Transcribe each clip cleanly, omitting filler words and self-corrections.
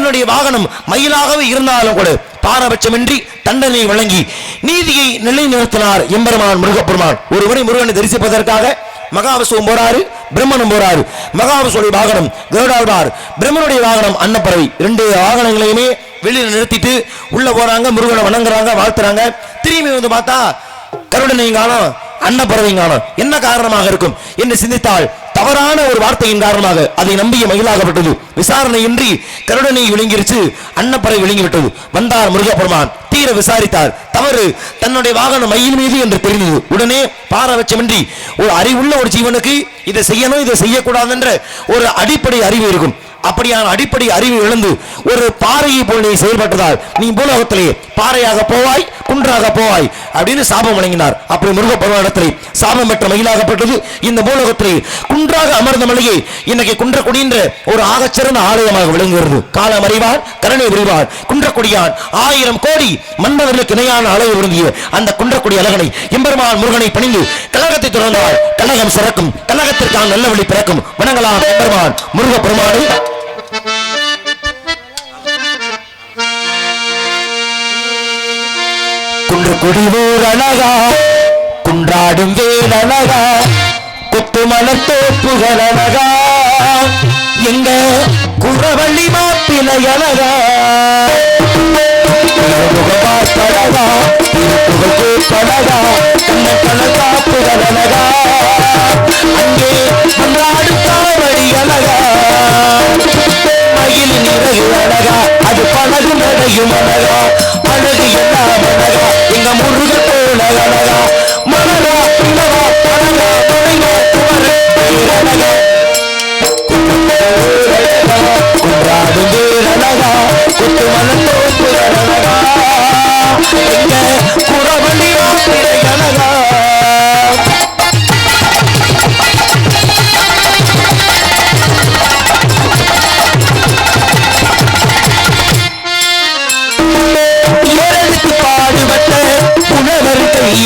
தன்னுடைய வாகனம் மயிலாகவே இருந்தாலும் கூட பாரபட்சமின்றி தண்டனை வழங்கி நீதியை நிலைநிறுத்தினார் எம்பெருமான் முருகப்பெருமான். ஒருவரை முருகனை தரிசிப்பதற்காக மகாவிஷ்ணுவும் போறாரு, பிரம்மனும் போறாரு. மகாவிஷ்ணுடைய வாகனம் கருடாழ்வார், பிரம்மனுடைய வாகனம் அன்னப்பறவை. 2 வாகனங்களையுமே வெளியில நிறுத்திட்டு உள்ள போறாங்க. முருகனை வணங்குறாங்க, வாழ்த்துறாங்க. திரும்பி வந்து பார்த்தா கருடனையும் காணோம், அன்னப்பறவையும் காணோம். என்ன காரணமாக இருக்கும் என்று சிந்தித்தால் தவறான ஒரு வார்த்தையின் காரணமாக அதை நம்பிய மயிலாகப்பட்டது. விசாரணையின்றி கருடனை விழுங்கிருச்சு, அன்னப்பறவை விழுங்கிவிட்டது. வந்தார் முருகப்பெருமான், தீர விசாரித்தார். தவறு தன்னுடைய வாகனம் மயில் மீது என்று தெரிந்தது. உடனே பாரபட்சமின்றி ஒரு அறிவுள்ள ஒரு ஜீவனுக்கு இதை செய்யணும் இதை செய்யக்கூடாது என்ற ஒரு அடிப்படை அறிவு இருக்கும். அப்படியான அடிப்படை அறிவு இழந்து ஒரு பாறையை போல் நீ செயல்பட்டதால் நீ பூலோகத்திலே பாறையாக போவாய், குன்றாக போவாய் அப்படின்னு சாபம் வழங்கினார். அப்படி முருகப்பெருமானிடத்திலே சாபம் பெற்ற மயிலாகப்பட்டது. இந்த பூலோகத்திலே குன்றாக அமர்ந்த மலையை இன்னைக்கு குன்றக்குடின்ற ஒரு ஆகச்சிறந்த ஆலயமாக விளங்குகிறது. காலம் அறிவான், கருணை விரிவான், குன்றக்குடியான் 1000 கோடி மன்னர்களுக்கு இணையான அளவு விரும்பிய அந்த குன்றக்குடி அழகனை எம்பெருமான் முருகனை பணிந்து கழகத்தை தொடர்ந்தால் கழகம் சிறக்கும், கழகத்திற்கான நல்ல வழி பிறக்கும். வணங்கலாம் எம்பெருமான் முருகப்பெருமானை. குடிவோர் அழகா, குன்றாடும் வேல் அழகா, கொத்து மலத்தோப்புகள் அழகா, எங்க குறவள்ளி மாப்பிளை அழகா, முகபாத்தழகா, திருப்புகழ்கேப்பழகா, கண்ணக்கணக்காப்புகள் அழகா, அங்கே மன்றாடும் காவடி அழகா, மயிலின் இறகு அழகா, அது பழகும் நடையும் அழகா, அழகு எல்லாம் அழகா, எங்க முருக போல அழகா, மலரா இளவா அழகா, மலையா குமரன் அழகா, குன்றாடும் வேல் அழகா, கொத்து மலத்தோப்பு அழகா, எங்க குறவள்ளி மாப்பிளை அழகா.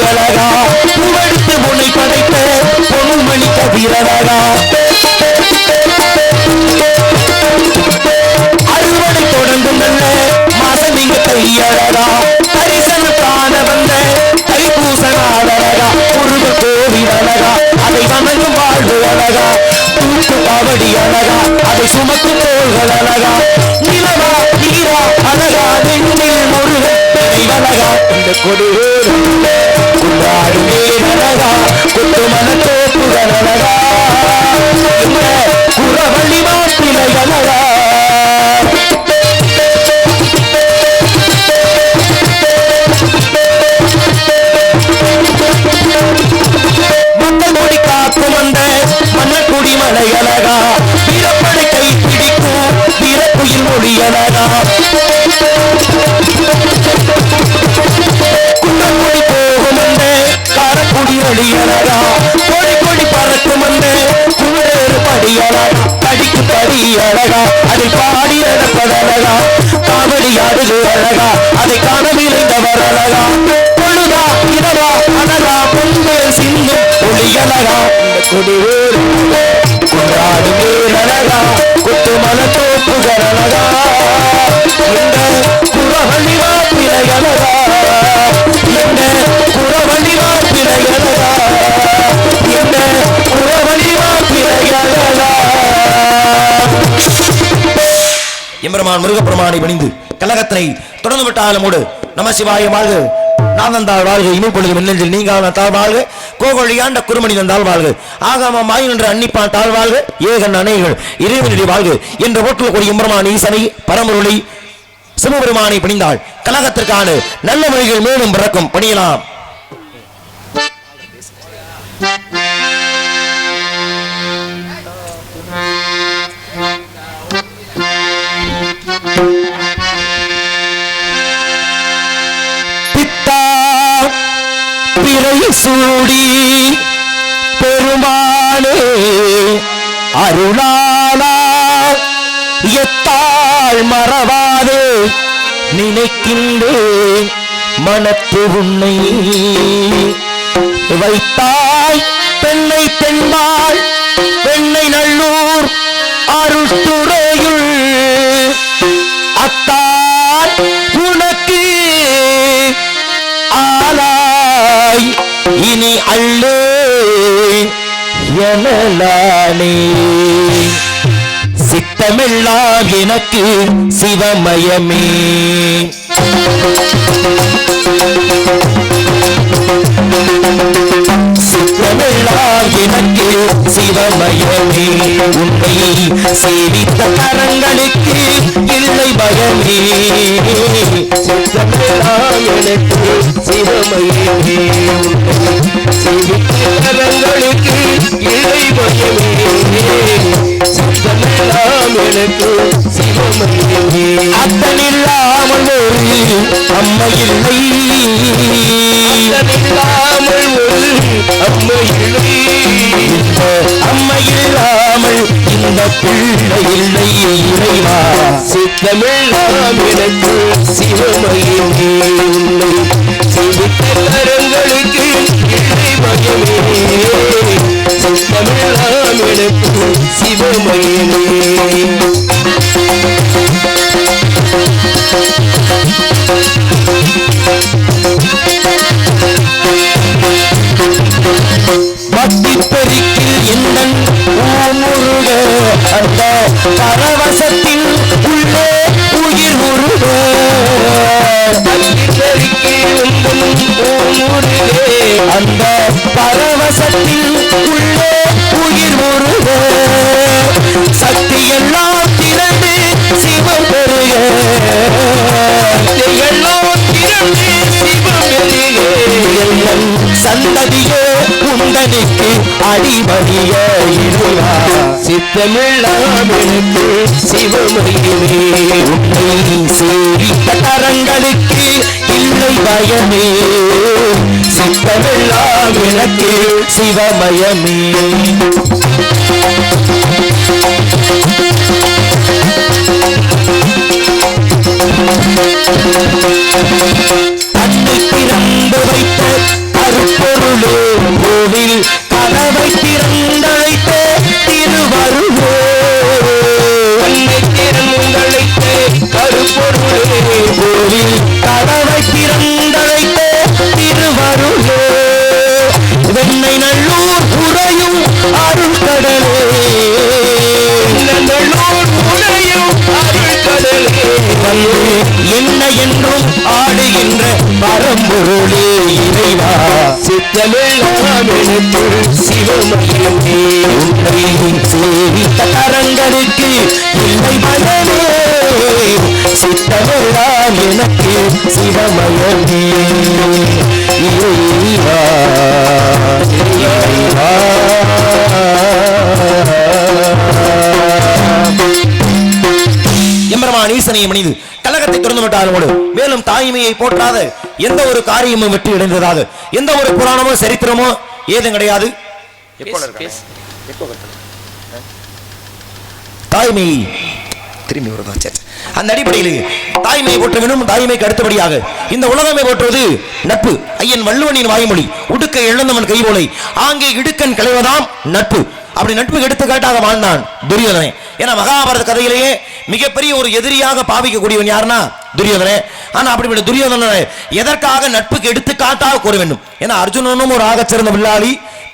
அழகா, பூவெடுத்து முனை படைத்த பொன்மணி கதிரழகா, அறுவடை தொடங்கும் நல்ல மாசம் இங்கு கையழகா, தரிசனம் காண வந்த தைப்பூசனாழகா, முருக கோவில் அழகா, அதை வணங்கும் வாழ்வு அழகா, தூக்கு காவடி அழகா, அதை சுமக்கும் தோள்கள் அழகா, நிலவா நீரா அழகா, நெஞ்சில் முருகன் அழகா, இந்த கொடிவேறு குன்றாடும் வேல் அழகா, கொத்து மலத்தோப்புகள் அழகா, இந்த குறவள்ளி மாப்பிளை அழகா. மக்கள் மொழி காக்கும் அந்த மன்னக்குடி மலை அழகா, வீரப்படை கை பிடிக்கும் வீரக்குயில் மொழி அழகா, குன்றக்குடி போகும் அந்த காரக்குடி அடி அழகா, கொடி கொடி பறக்கும் அந்த குண்டேறு படி அழகா, படிக்கு படி அழகா, அதை பாடி நடப்பதழகா, காவடி ஆடுது அழகா, அதை காண விளைந்தவர் அழகா, பொழுதா இரவா அழகா, பொங்கல் சிந்தும் ஒளி அழகா, இந்த கொடிவேறு குன்றாடும் வேல் அழகா, கொத்து மலத்தோப்புகள் அழகா, இந்த குறவள்ளி மாப்பிளை அழகா, இந்த குறவள்ளி மாப்பிளை அழகா, இந்த குறவள்ளி மாப்பிளை அழகா. எம்பெருமான் முருகப்பெருமானை பணிந்து கழகத்தினை தொடர்ந்து விட்டாலும் நம சிவாய வாழ்க, நாதந்தாள் வாழ்க, இமைப்பொழுது மின்னஞ்சில் நீங்கான தாழ் வாழ்க, கோகொழியாண்ட குருமணி தந்தால் வாழ்க, ஆகாம மாயின் என்ற அன்னிப்பான் தாழ் வாழ்க, ஏகன் அணைகள் இறைவனடி வாழ்க என்ற ஓட்டுல கூடிய எம்பெருமான் ஈசனை பரம்பொருளை சிவபெருமானை பணிந்தாள் கழகத்திற்கான நல்ல மொழிகள் மேலும் பிறக்கும். பணியலாம். பித்தா பிறை சூடி பெருமானே அருளாளா எத்தாள் மறவாதே நினைக்கின்றேன் மனத்து உன்னை வைத்தாய் பெண்ணை பெண்மாள் பெண்ணை நல்லூர் அருட்டுறையுள் எனக்கு சிவமயமே. சித்தமெல்லாம் எனக்கு சிவமயமே. உன்னை சேவித்த கரங்களுக்கு இல்லை பயமே. சித்தமெல்லாம் எனக்கு சிவமயமே. சேவித்த கரங்களுக்கு இல்லை பயமே. சித்தமெல்லாம் எனக்கு சிவமயமே. அத்தனில்லாமல் ஒரு அம்மை இல்லை. அத்தனில்லாமல் ஒரு அம்மை இல்லை. அம்மை இல்லாமல் இந்த பிள்ளை இல்லை இறைவா. சித்தமெல்லாம் எனக்கு சிவமயமே. உன்னை சேவித்த கரங்களுக்கு இல்லை பயமே. சித்தமெல்லாம் எனக்கு சிவமயமே. பக்தி பெருக்கில் எந்தன் ஊமுருக அந்த பரவசத்தில் உள்ளே உயிர் உருக. பக்தி பெருக்கில் எந்தன் ஊமுருக அந்த பரவசத்தில் உள்ளே உயிர் உருக. சக்தி எல்லாம் திரண்டு சிவம் பெருக. எல்லாம் திரண்டு சிவம் பெருக. சந்ததியோ உந்தனுக்கு அடிபடிய இருவா. சித்தமெல்லாம் எனக்கு சிவமயமே. உன்னை சேவித்த கரங்களுக்கு இல்லை பயமே. சித்தமெல்லாம் எனக்கு சிவமயமே. தன்னை திறந்து வைத்த கருப்பொருளே கோவில் கதவை திறந்தழைத்த திருவருளே. தன்னை திறந்தழைத்த கருப்பொருளே கோவில் கதவை திறந்தழைத்த திருவருளே. வெண்ணை நல்லூர் உறையும் அருள் கடலே. நல்லூர் உறையும் அருள் கடலே. என்ன என்றும் ஆடுகின்ற பரம்பொருளே இறைவா. சித்தமெல்லாம் எனக்கு சிவமயமே. உன்னை சேவித்த கரங்களுக்கு இல்லை பயமே. சித்தமெல்லாம் எனக்கு சிவமயமே. இறைவா இறைவா. எம்பெருமான் ஈசனை மனிது கலகத்தை திறந்து விட்டாலும் மேலும் தாய்மையை போற்றாத எந்த ஒரு காரியமும் வெற்றி அடைந்ததாக எந்த ஒரு புராணமோ சரித்திரமோ ஏதும் கிடையாது. தாய்மை திரும்பி வருதா? அந்த அடிப்படையில் தாய்மையை போற்ற வேண்டும். தாய்மைக்கு அடுத்தபடியாக இந்த உலகமே போற்றுவது நட்பு. ஐயன் வள்ளுவனின் வாய்மொழி உடுக்கை இழந்தவன் கைவோலை ஆங்கே இடுக்கன் களைவதாம் நட்பு. அப்படி நட்புக்கு எடுத்துக்காட்டாக வாழ்ந்தான் துரியோதனே. ஏன்னா மகாபாரத கதையிலேயே மிகப்பெரிய ஒரு எதிரியாக பாவிக்கக்கூடியவன் யாருன்னா துரியோதனே. ஆனா அப்படிப்பட்ட துரியோதனனை எதற்காக நட்புக்கு எடுத்துக்காட்டாக கூற வேண்டும்? ஏன்னா அர்ஜுனனும் ஒரு ஆகச் சிறந்த வில்லாளி,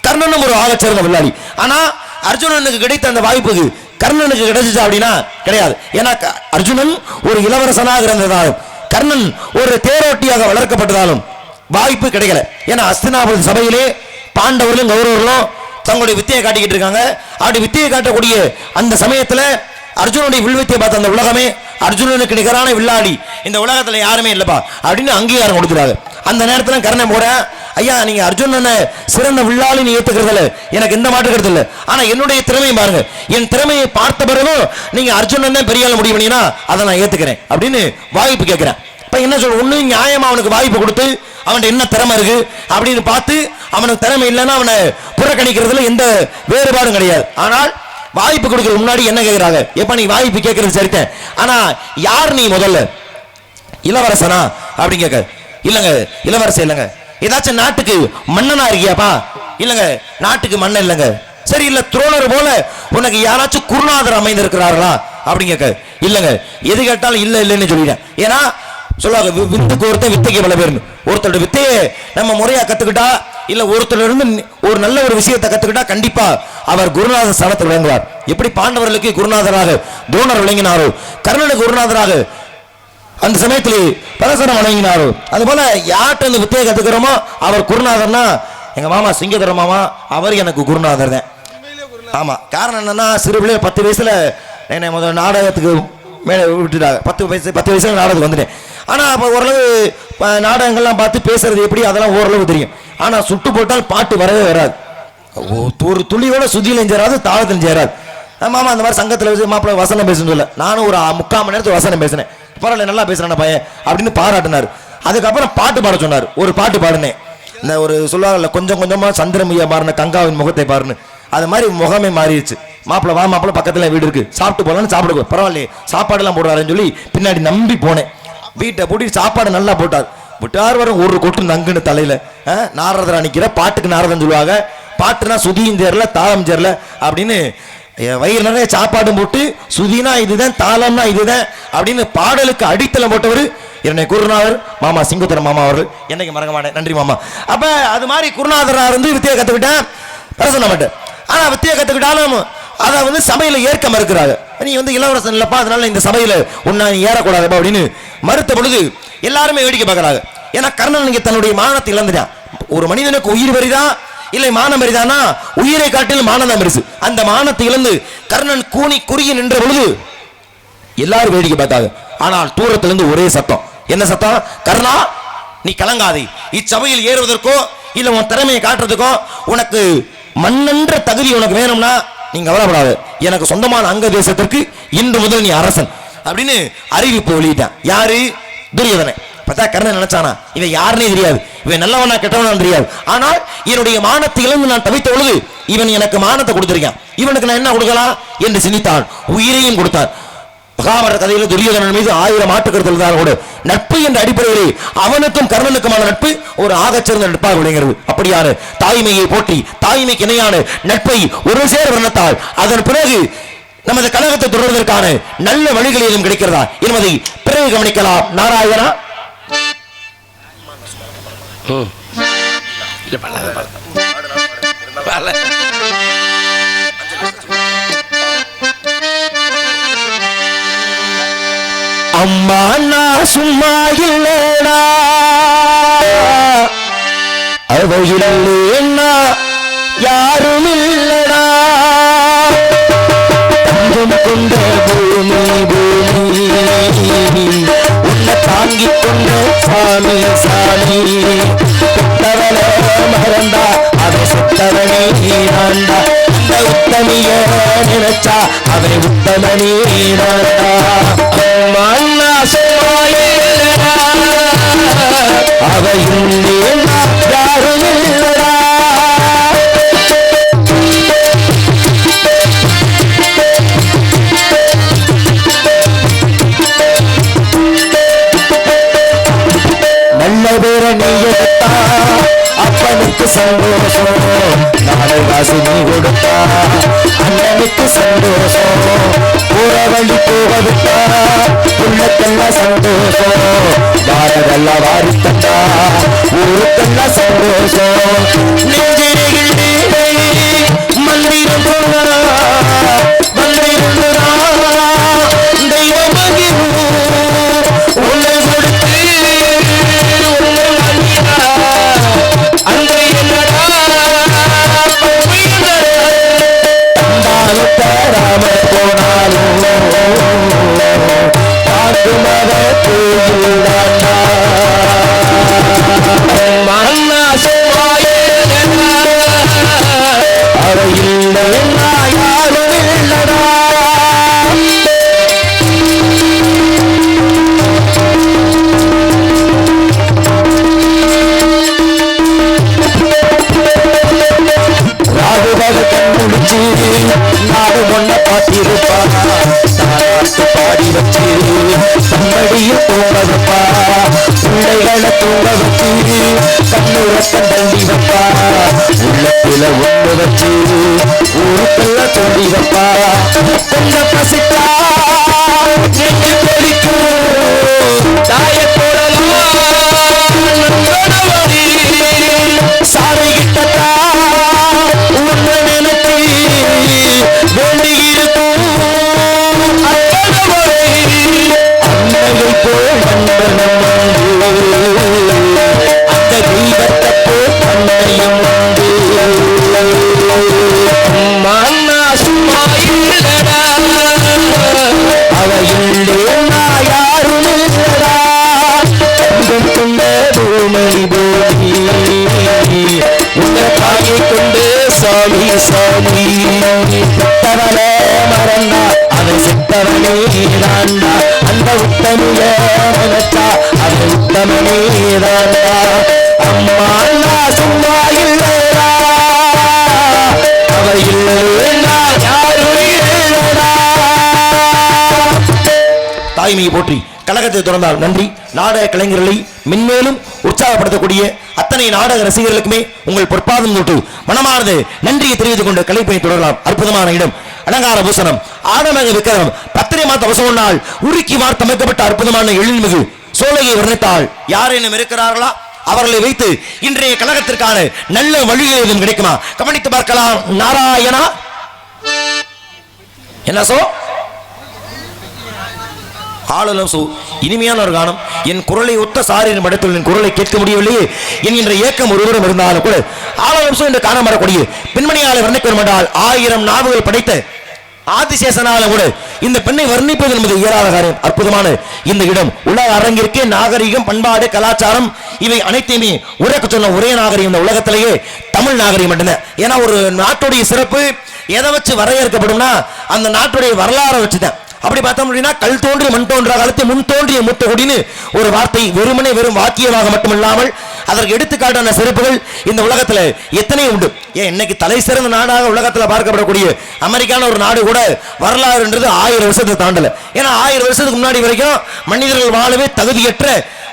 கர்ணனும் ஒரு ஆகச் சிறந்த வில்லாளி. ஆனா அர்ஜுனனுக்கு கிடைத்த அந்த வாய்ப்புக்கு கர்ணனுக்கு கிடைச்சிச்சா அப்படின்னா கிடையாது. ஏன்னா அர்ஜுனன் ஒரு இளவரசனாக இருந்ததாலும் கர்ணன் ஒரு தேரோட்டியாக வளர்க்கப்பட்டதாலும் வாய்ப்பு கிடைக்கல. ஏன்னா அஸ்தினாபுர சபையிலே பாண்டவர்களும் கௌரவர்களும் தங்களுடைய வித்தையை காட்டிக்கிட்டு இருக்காங்க. அப்படி வித்தையை காட்டக்கூடிய அந்த சமயத்துல அர்ஜுனுடைய வில்வித்தையை பார்த்த அந்த உலகமே அர்ஜுனனுக்கு நிகரான வில்லாளி இந்த உலகத்துல யாருமே இல்லப்பா அப்படின்னு அங்கீகாரம் கொடுத்துறாங்க. அந்த நேரத்துல கர்ணன் போற ஐயா நீங்க அர்ஜுனனை சிறந்த வில்லாளி நீ ஏத்துக்கிறதுல எனக்கு எந்த மாற்று கருத்து இல்லை. ஆனா என்னுடைய திறமையை பாருங்க. என் திறமையை பார்த்த பிறகும் நீங்க அர்ஜுனன் தான் பெரிய ஆள முடிவு பண்ணீங்கன்னா அதை நான் ஏத்துக்கிறேன் அப்படின்னு வாய்ப்பு கேட்கிறேன். இப்ப என்ன சொல்ற ஒண்ணு நியாயமா அவனுக்கு வாய்ப்பு கொடுத்து அவன் என்ன திறமை இருக்கு அப்படின்னு பார்த்து அவனுக்கு திறமை இல்லைன்னா அவனை புறக்கணிக்கிறதுல எந்த வேறுபாடும் கிடையாது. ஆனால் வாய்ப்பு கொடுக்கறது முன்னாடி என்ன கேட்கிறாங்க? எப்ப நீ வாய்ப்பு கேட்கறது சரித்தேன், ஆனா யார் நீ முதல்ல இளவரசனா அப்படின்னு கேட்க. இல்லங்க இளவரசன் இல்லங்க. ஏதாச்சும் நாட்டுக்கு மன்னனா இருக்கியாப்பா? இல்லங்க நாட்டுக்கு மன்னன் இல்லங்க. சரி இல்ல துரோணர் போல உனக்கு யாராச்சும் குருநாதர் அமைந்திருக்கிறார்களா அப்படின்னு கேட்க. இல்லங்க எது கேட்டாலும் இல்ல இல்லைன்னு சொல்லிட்டேன். ஏன்னா சொல்லுவாங்க வித்துக்கு ஒருத்தன் வித்தைக்கு பல பேர். ஒருத்தரோட வித்தையை நம்ம முறையா கத்துக்கிட்டா இல்ல ஒருத்தர் இருந்து ஒரு நல்ல ஒரு விஷயத்தை கத்துக்கிட்டா கண்டிப்பா அவர் குருநாதர் ஸ்தானத்தில் விளங்குவார். எப்படி பாண்டவர்களுக்கு குருநாதராக துரோணர் விளங்கினாரோ, கர்ணனுக்கு குருநாதராக அந்த சமயத்தில் பரசரம் வணங்கினாரோ, அதுபோல யார்கிட்ட இந்த வித்தையை கத்துக்கிறோமோ அவர் குருநாதர்னா எங்க மாமா சிங்கதர மாமா, அவர் எனக்கு குருநாதர் தான். ஆமா, காரணம் என்னன்னா சிறு பிள்ளை 10 வயசுல என்னை முதல் நாடகத்துக்கு மேலே விட்டுட்டாங்க. 10 வயசுல நாடகத்துக்கு வந்துட்டேன். ஆனா அப்போ ஓரளவு நாடகங்கள்லாம் பார்த்து பேசுறது எப்படி அதெல்லாம் ஓரளவு தெரியும். ஆனா சுட்டு போட்டால் பாட்டு வரவே வராது. ஒரு துளியோட சுதியிலும் சேராது, தாளத்திலும் சேராது. மாமா அந்த மாதிரி சங்கத்தில் வச்சு மாப்பிள்ளை வசனம் பேசணும்னு சொல்ல, நானும் ஒரு 3/4 மணி நேரத்துக்கு வசனம் பேசினேன். பரவாயில்ல, நல்லா பேசுறான பையன் அப்படின்னு பாராட்டினார். அதுக்கப்புறம் பாட்டு பாட சொன்னார். ஒரு பாட்டு பாடுனேன். இந்த ஒரு சொல்லுவாங்கல்ல, கொஞ்சம் கொஞ்சமா சந்திரமுகியா மாறின கங்காவின் முகத்தை பாருன்னு, அது மாதிரி முகமே மாறிடுச்சு. மாப்பிள்ளை வா மாப்பிள்ளை, பக்கத்துல வீடு இருக்கு, சாப்பிட்டு போகலான்னு சாப்பிட பரவாயில்லையே சாப்பாடுலாம் போடுறாருன்னு சொல்லி பின்னாடி நம்பி போனேன். வீட்டை பூட்டி சாப்பாடு நல்லா போட்டார். விட்டார் வரும் ஒரு கொட்டு நங்குன்னு தலையில நாரதரா நிக்கிற, பாட்டுக்கு நாரதன் சொல்லுவாங்க. பாட்டுனா சுதியும் சேரல தாளம் சேரல அப்படின்னு வயிறு நிறைய சாப்பாடும் போட்டு சுதினா இதுதான் தாளம்னா இதுதான் அப்படின்னு பாடலுக்கு அடித்தளம் போட்டவர் என்னை குருநாதர் மாமா சிங்கத்தர மாமா அவர்கள். என்னைக்கு மறக்க மாட்டேன். நன்றி மாமா. அப்ப அது மாதிரி குருநாதரா இருந்து வித்தியை கத்துக்கிட்டேன், பிரசன்ன மாட்டேன். ஆனா வித்தியை கத்துக்கிட்டாலும் அதை சபையில ஏற்க மறுக்கிறாங்க. நீ இளவரசன் இல்லப்பா, அதனால இந்த சபையில உன்னை ஏறக்கூடாதுப்பா அப்படின்னு மறுத்த பொழுது எல்லாருமே வேடிக்கை பார்க்கறாங்க. ஏன்னா கர்ணன் இங்க தன்னுடைய மானத்தை இழந்துட்டான். ஒரு மனிதனுக்கு உயிர் வரிதான் இல்லை மானம் பெரிதானா, உயிரை காட்டிலும் மானம் தான் பெருசு. அந்த மானத்தை இழந்து கர்ணன் கூனி குறுகி நின்ற பொழுது எல்லாரும் வேடிக்கை பார்த்தாங்க. ஆனால் தூரத்திலிருந்து ஒரே சத்தம். என்ன சத்தம்? கர்ணா, நீ கலங்காதே. இச்சபையில் ஏறுவதற்கோ இல்ல உன் திறமையை காட்டுறதுக்கோ உனக்கு மண்ணென்ற தகுதி உனக்கு வேணும்னா நீங்க கவலைப்படாது. எனக்கு சொந்தமான அங்க தேசத்திற்கு இன்று முதல் நீ அரசன் அப்படின்னு அறிவிப்பு வெளியிட்டான். யாரு? துரியோதனன். பார்த்தா கர்ணன் நினைச்சானா இவன் யாருன்னே தெரியாது, இவன் நல்லவனா கெட்டவனா தெரியாது. ஆனால் என்னுடைய மானத்தை இழந்து நான் தவித்த பொழுது இவன் எனக்கு மானத்தை கொடுத்திருக்கான், இவனுக்கு நான் என்ன கொடுக்கலாம் என்று சிந்தித்தான். உயிரையும் கொடுத்தான். மகாபாரத கதையில் துரியோதனன் மீது 1000 மாட்டுக்கருத்து இருந்தாலும் கூட நட்பு என்ற அடிப்படையில் அவனுக்கும் கர்ணனுக்குமான நட்பு ஒரு ஆகச்சிறந்த நட்பாக விளங்குகிறது. அப்படியான தாய்மையை போற்றி தாய்மைக்கு இணையான நட்பை ஒரு சேர வர்ணத்தால் அதன் பிறகு நமது கழகத்தை தொடர்வதற்கான நல்ல வழிகள் ஏதும் கிடைக்கிறதா என்பதை பிறகு கவனிக்கலாம். நாராயணா. அம்மா நான் சும்மா இல்லடா, அவையில்லைன்னா யாரும் இல்லடா. தங்கம் கொண்ட பூமி பூமி, உன்னை தாங்கிக் கொண்ட சாமி சாமி. பெற்றவள மறந்தா அவன் செத்தவனே நான்டா. அந்த உத்தமிய நினைச்சா அவன் உத்தமனே நான்டா. அம்மா சும்மாயில்லடா, அவையும் யாரும் இல்லடா. நல்ல பேர நீ எடுத்தா அப்பனுக்கு சந்தோஷம், நாளை காசு நீ கொடுத்தா அண்ணனுக்கு சந்தோஷம். போற வழி போவதுட்டா உள்ளத்தெல்லாம் சந்தோஷம், வாரதெல்லாம் வாரி தந்தா ஊருக்கெல்லாம் சந்தோஷம். நெஞ்சிலே மந்திரம் போனா மந்திரா தெய்வம் உன்னை கொடுத்து ராம போனாலும் பாக்குமத கோயிலாண்டா. மன்னா சும்மாயில்லடா, அவை இல்லைன்னா யாரும் இல்லடா. ராகுபக கண்முடிச்சு நாடு ஒன்ன பாத்திருப்பா, தாராட்டு பாடி வச்சு தம்மடியில் தூங்க வைப்பா, பிள்ளைகளை தூங்க வச்சு கண்ணுரத்தம் தள்ளி வைப்பா, உள்ளத்துல ஒண்ணு வச்சு ஊருக்கெல்லாம் சொல்லி வைப்பா. கொஞ்சம் பசித்தா நெஞ்சு கொதிக்கும் தாய போடலாம் சாலையில் தமிழ நினைச்சா அது உத்தமனேதானா அம்மா அண்ணா சும்மா இல்லடா அவ இல்லைன்னா யாரும் இல்லடா. தாய்மையை போற்றி கழகத்தை தொடர்ந்தால் நன்றி. நாடக கலைஞர்களை மென்மேலும் உற்சாகப்படுத்தக்கூடிய அத்தனை நாடக ரசிகர்களுக்குமே உங்கள் பொற்பாதம் தொட்டு மனமானது நன்றியை தெரிவித்துக் கொண்டு கலைப்பை தொடரலாம். அற்புதமான இடம் அலங்கார பூசணம் ஆடமக விக்கிரம் பத்திரை மாத்த வசவனால் உருக்கி வார்த்தமைக்கப்பட்ட அற்புதமான எழில்மிகு சோலையை வர்ணித்தால் யாரேனும் இருக்கிறார்களா? அவர்களை வைத்து இன்றைய கழகத்திற்கான நல்ல வழிகள் எதுவும் கிடைக்குமா? கவனித்து பார்க்கலாம். நாராயணா என்ன சோ ஆளுநர் சோ இனிமையான ஒரு கானம். என் குரலை ஒத்த சாரியின் படத்தில் என் குரலை கேட்க முடியவில்லையே என்கின்ற ஏக்கம் ஒருவரும் இருந்தாலும் கூட ஆளுநர் சோ என்று காண வரக்கூடிய பெண்மணியாலை வர்ணிக்க வேண்டால் 1000 நாவுகள் படைத்த ஆதிசேஷனால கூட இந்த பெண்ணை வர்ணிப்பது என்பது இயலாத காரியம். அற்புதமான இந்த இடம் உலக அரங்கிற்கே நாகரிகம் பண்பாடு கலாச்சாரம் இவை அனைத்தையுமே உரைக்க சொன்ன ஒரே நாகரிகம் இந்த உலகத்திலேயே தமிழ் நாகரிகம் மட்டும்தான். ஏன்னா ஒரு நாட்டுடைய சிறப்பு எதை வச்சு வரையறுக்கப்படும்னா அந்த நாட்டுடைய வரலாறை வச்சுதான். அப்படி பார்த்தோம் அப்படின்னா கல் தோன்றி மண் தோன்ற காலத்தை முன் தோன்றிய மூத்த கொடின்னு ஒரு வார்த்தை வெறுமனே வெறும் வாக்கியமாக மட்டுமில்லாமல் அதற்கு எடுத்துக்காட்டான சிறப்புகள் இந்த உலகத்துல எத்தனை உண்டு. ஏன் இன்னைக்கு தலை சிறந்த நாடாக உலகத்துல பார்க்கப்படக்கூடிய அமெரிக்கான ஒரு நாடு கூட வரலாறுன்றது 1000 வருஷத்தை தாண்டல. ஏன்னா 1000 வருஷத்துக்கு முன்னாடி வரைக்கும் மனிதர்கள் வாழவே தகுதியற்ற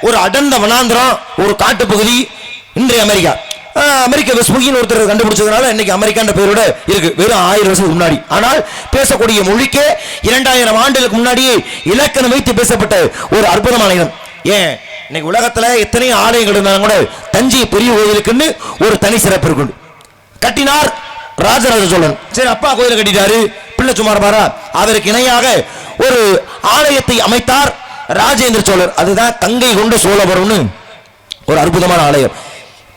ஒரு அடர்ந்த வனாந்திரம் ஒரு காட்டுப்பகுதி இன்றைய அமெரிக்கா. அமெரிக்க வெஸ்புகின்னு ஒருத்தர் கண்டுபிடிச்சதுனால இன்னைக்கு அமெரிக்கான்ற பேரோட இருக்கு வெறும் 1000 வருஷத்துக்கு முன்னாடி. ஆனால் பேசக்கூடிய மொழிக்கே 2000 ஆண்டுகளுக்கு முன்னாடியே இலக்கணம் வைத்து பேசப்பட்ட ஒரு அற்புதமான இடம். ஏன் இன்னைக்கு உலகத்துல எத்தனை ஆலயங்கள் இருந்தாலும் கூட தஞ்சை பெரிய கோயிலுக்குன்னு ஒரு தனி சிறப்பு இருக்கு. கட்டினார் ராஜராஜ சோழன். சரி அப்பா கோயிலை கட்டிட்டாரு பிள்ளை சுமார் பாரா அதற்கு இணையாக ஒரு ஆலயத்தை அமைத்தார் ராஜேந்திர சோழர். அதுதான் கங்கை கொண்ட சோழபுரம்னு ஒரு அற்புதமான ஆலயம்.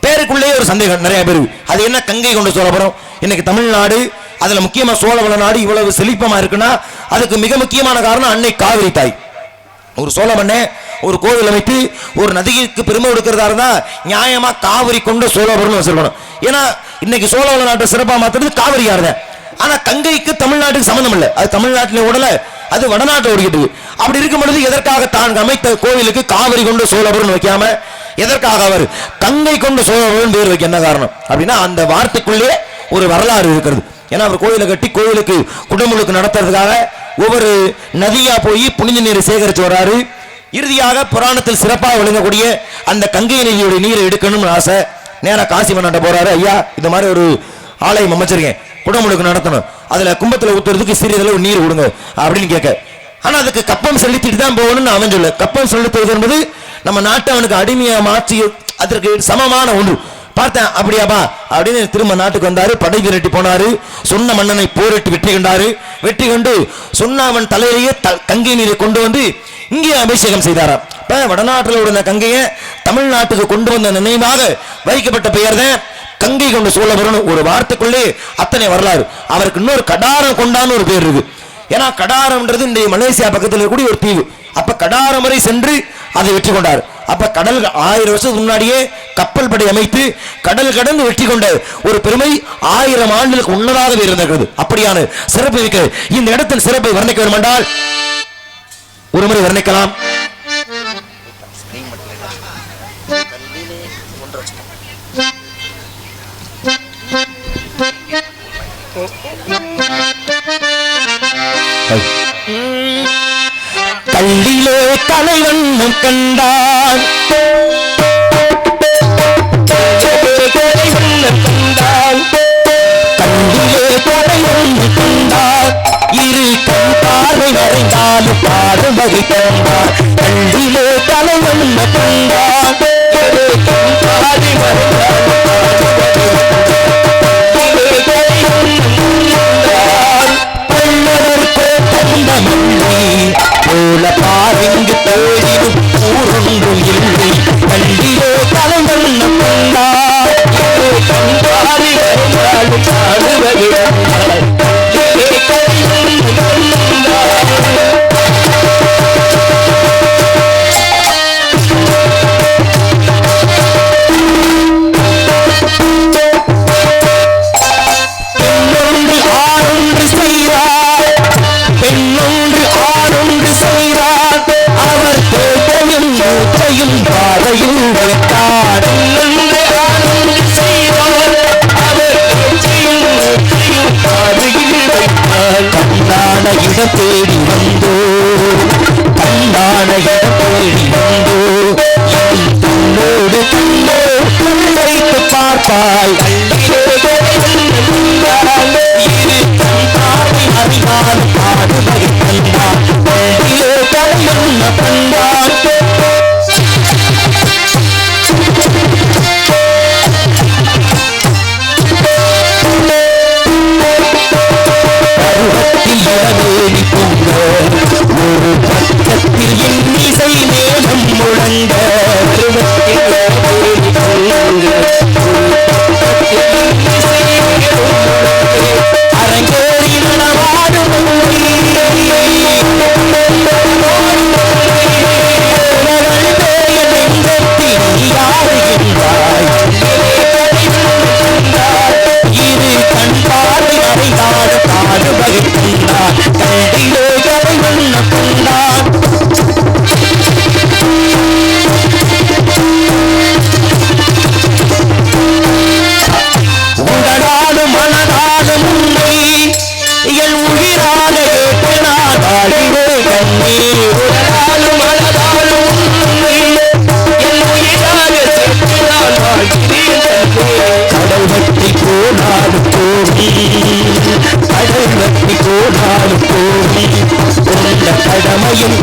பேருக்குள்ளே ஒரு சந்தேகம் நிறைய பேர் அது என்ன கங்கை கொண்ட சோழபுரம். இன்னைக்கு தமிழ்நாடு அதுல முக்கியமா சோழவள நாடு இவ்வளவு செழிப்பமா இருக்குன்னா அதுக்கு மிக முக்கியமான காரணம் அன்னை காவிரி தாய். ஒரு சோழ மன்னே ஒரு கோவில் அமைத்து ஒரு நதிக்கு பெருமை கொடுக்கிறதா இருந்தா நியாயமா காவிரி கொண்ட சோழபுரம்னு வச்சிருக்கணும். ஏன்னா இன்னைக்கு சோழவள நாட்டை சிறப்பா மாத்துறது காவிரி யாருதான். ஆனா கங்கைக்கு தமிழ்நாட்டுக்கு சம்பந்தம் இல்லை. அது தமிழ்நாட்டிலே உடல அது வடநாட்டை ஓடிக்கிட்டு. அப்படி இருக்கும் பொழுது எதற்காக தான் அமைத்த கோவிலுக்கு காவிரி கொண்ட சோழபுரம் வைக்காம எதற்காக அவர் கங்கை கொண்ட சோழபுரம் பேர் வைக்க என்ன காரணம் அப்படின்னா அந்த வார்த்தைக்குள்ளே ஒரு வரலாறு இருக்கிறது. ஏன்னா அவர் கோயிலை கட்டி கோயிலுக்கு குடமுழுக்கு நடத்துறதுக்காக ஒவ்வொரு நதியா போய் புனித நீரை சேகரித்து வர்றாரு. இறுதியாக புராணத்தில் சிறப்பாக விளங்கக்கூடிய அந்த கங்கை நதியுடைய நீரை எடுக்கணும்னு ஆசை. நேரா காசி மன்னாட்ட போறாரு. ஐயா இந்த மாதிரி ஒரு ஆலயம் அமைச்சிருக்கேன் குடமுழுக்கு நடத்தணும் அதுல கும்பத்துல ஊத்துறதுக்கு சிறிதளவு நீர் விடுங்க அப்படின்னு கேட்க. ஆனா அதுக்கு கப்பம் செலுத்திட்டு தான் போகணும்னு அவன் சொல்ல. கப்பம் செலுத்துவது என்பது நம்ம நாட்டை அவனுக்கு அடிமையா மாற்றி அதற்கு சமமான ஒன்று. பார்த்தேன் அப்படியாப்பா அப்படின்னு திரும்ப நாட்டுக்கு வந்தாரு. படை விரட்டி போனாரு. சொன்ன மன்னனை போரிட்டு வெற்றி கண்டாரு. வெற்றி கண்டு சொன்ன அவன் தலையிலேயே கங்கை நீரை கொண்டு வந்து இங்கே அபிஷேகம் செய்தாராம். இப்ப வடநாட்டில் உள்ள கங்கையை தமிழ்நாட்டுக்கு கொண்டு வந்த நினைவாக வைக்கப்பட்ட பெயர் தான் கங்கை கொண்ட சோழபுரம். ஒரு வார்த்தைக்குள்ளே அத்தனை வரலாறு. அவருக்கு இன்னொரு கடாரம் கொண்டான்னு ஒரு பேர் இருக்கு. ஏன்னா கடாரம்ன்றது இந்த மலேசியா பக்கத்தில் இருக்கக்கூடிய ஒரு தீவு. அப்ப கடாரம் வரை சென்று அதை வெற்றி கொண்டார். அப்ப கடல் 1000 வருஷத்துக்கு முன்னாடியே கப்பல் படை அமைத்து கடல் கடந்து வெற்றி கொண்ட ஒரு பெருமை 1000 ஆண்டுகளுக்கு முன்னதாகவே இருந்திருக்கிறது. அப்படியான சிறப்பு மிக்க இந்த இடத்தின் சிறப்பை வர்ணிக்க வேண்டும் என்றால் ஒரு முறை வர்ணிக்கலாம். கல்லிலே கலைவண்ணம் கண்டான் கல்லிலே கலைவண்ணம் கண்டான் இரு கண் பார்வை வரைந்தாலும் பாடும் வகை கண்டான். கல்லிலே கலைவண்ணம் கண்டான் இரு கண் பார்வை வரைந்தாலும் போல பாருங்கு தேடிடும் ஊரொன்றும் இல்லை. கல்லிலே கலைவண்ணம் கண்டான் கண்டாரி வருந்தாலும் காடுவகை கல்லிலே கலைவண்ணம் கண்டான் செய்யும் பாதையில் வைத்தார் கண்ணான இடம் தேடி வந்தோ கண்ணான இடம் தேடி வந்தோ தன்னோடு வைத்து பார்ப்பாய் இரு கண்ணாவை அறிவால் பாடுவகை கண்டான் தலையொன்ன கண்டான் ஒரு பக்கத்தில் இன்னிசை மேலும் முழங்க அரங்கேறி நடவாடும் இரு கண் பார்வை அறியாத பாடுவகை கண்டான் கண்டிலோ கலை வண்ண கண்டான் உடலாலும் மனதாலும் உண்மை என் உயிராக ஏற்று நான் வாழ்வே கண்ணே உடலாலும் மனதாலும் உண்மை என் உயிராக சேர்த்து நான் வாழ்கிறேன் கடல் வெட்டி போனாலும் போவி கடல் வெட்டி போனாலும் போவி உள்ள கடமையும்